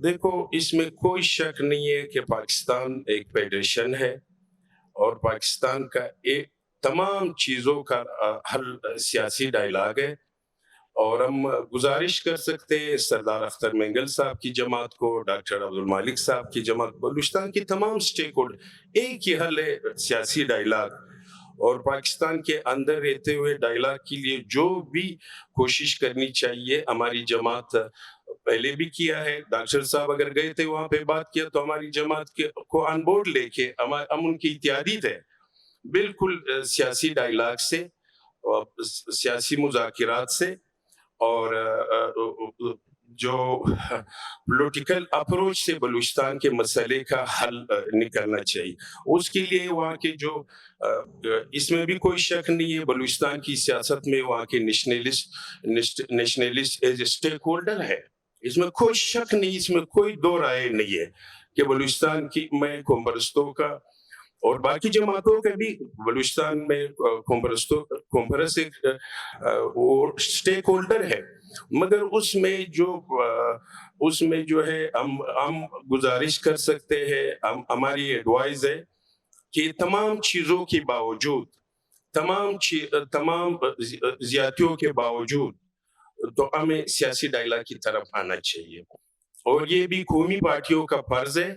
دیکھو، اس میں کوئی شک نہیں ہے کہ پاکستان ایک فیڈریشن ہے، اور پاکستان کا ایک تمام چیزوں کا حل سیاسی ڈائلاگ ہے۔ اور ہم گزارش کر سکتے ہیں سردار اختر مینگل صاحب کی جماعت کو، ڈاکٹر عبد المالک صاحب کی جماعت، بلوچستان کی تمام سٹیک ہولڈر، ایک ہی حل ہے، سیاسی ڈائلاگ۔ اور پاکستان کے اندر رہتے ہوئے ڈائلاگ کے لیے جو بھی کوشش کرنی چاہیے، ہماری جماعت پہلے بھی کیا ہے۔ ڈاکٹر صاحب اگر گئے تھے وہاں پہ بات کیا تو ہماری جماعت کو آن بورڈ لے کے ہم ان کی اتحادی تھے، بالکل سیاسی ڈائلاگ سے، سیاسی مذاکرات سے، اور جو پولیٹیکل اپروچ سے بلوچستان کے مسئلے کا حل نکلنا چاہیے۔ اس کے لیے وہاں کے جو اس میں بھی کوئی شک نہیں ہے، بلوچستان کی سیاست میں وہاں کے nationalist as a stake holder ہے، اس میں کوئی شک نہیں، اس میں کوئی دو رائے نہیں ہے کہ بلوچستان کی میں قوم پرستوں کا اور باقی جماعتوں کا بھی بلوچستان میں قوم پرست ایک وہ اسٹیک ہولڈر ہے، مگر اس میں جو ہے ہم گزارش کر سکتے ہیں، ہماری ایڈوائز ہے کہ تمام چیزوں کے باوجود، تمام زیادتیوں کے باوجود، تو ہمیں سیاسی ڈائلاگ کی طرف آنا چاہیے۔ اور یہ بھی قومی پارٹیوں کا فرض ہے،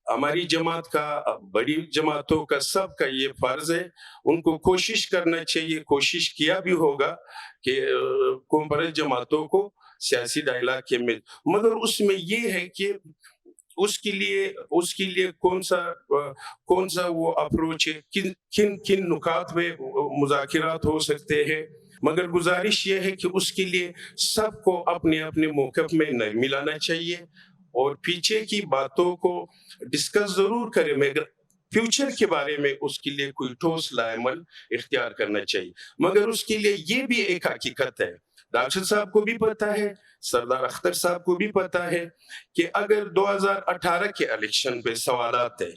ہماری جماعت کا، بڑی جماعتوں کا، سب کا یہ فرض ہے، ان کو کوشش کرنا چاہیے، کوشش کیا بھی ہوگا کہ قوم پرست جماعتوں کو سیاسی ڈائلاگ کے میں، مگر اس میں یہ ہے کہ اس کے لیے کون سا وہ اپروچ ہے، کن نکات میں مذاکرات ہو سکتے ہیں، مگر گزارش یہ ہے کہ اس کے لیے سب کو اپنے اپنے موقف میں نرمی لانا چاہیے، اور پیچھے کی باتوں کو ڈسکس ضرور کرے، مگر فیوچر کے بارے میں اس کے لیے کوئی ٹھوس عمل اختیار کرنا چاہیے۔ مگر اس کے لیے یہ بھی ایک حقیقت ہے، ڈاکٹر صاحب کو بھی پتا ہے، سردار اختر صاحب کو بھی پتا ہے، کہ اگر 2018 کے الیکشن پہ سوالات ہے،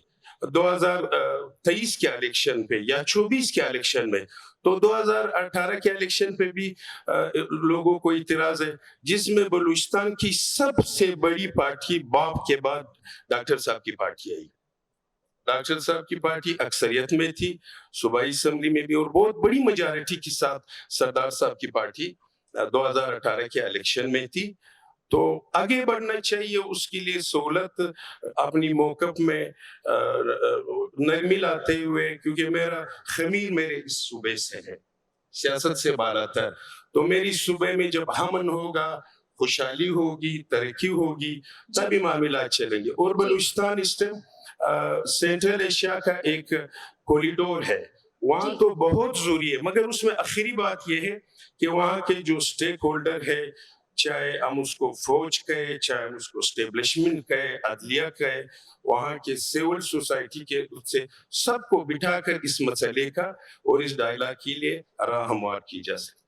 2023 کے الیکشن پہ یا 24 کے الیکشن میں، تو 2018 کے الیکشن پہ بھی لوگوں کو اعتراض ہے، جس میں بلوچستان کی سب سے بڑی پارٹی باپ کے بعد ڈاکٹر صاحب کی پارٹی آئی۔ ڈاکٹر صاحب کی پارٹی اکثریت میں تھی، صوبائی اسمبلی میں بھی، اور بہت بڑی میجارٹی کے ساتھ سردار صاحب کی پارٹی 2018 کے الیکشن میں تھی۔ تو آگے بڑھنا چاہیے، اس کے لیے سہولت اپنی موقف میں نرمی لاتے ہوئے، کیونکہ میرا خمیر میرے اس صوبے سے ہے، سیاست سے بالا تر، تو میری صوبے میں جب امن ہوگا، خوشحالی ہوگی، ترقی ہوگی، تبھی معاملات چلیں گے۔ اور بلوچستان اس ٹائم سینٹرل ایشیا کا ایک کوریڈور ہے، وہاں تو بہت ضروری ہے، مگر اس میں آخری بات یہ ہے کہ وہاں کے جو سٹیک ہولڈر ہے، چاہے ہم اس کو فوج کہے، چاہے ہم اس کو اسٹیبلشمنٹ کہے، عدلیہ کہے، وہاں کے سول سوسائٹی کے سے سب کو بٹھا کر اس مسئلے کا اور اس ڈائلاگ کے لیے راہ ہموار کی جا سکتی ہے۔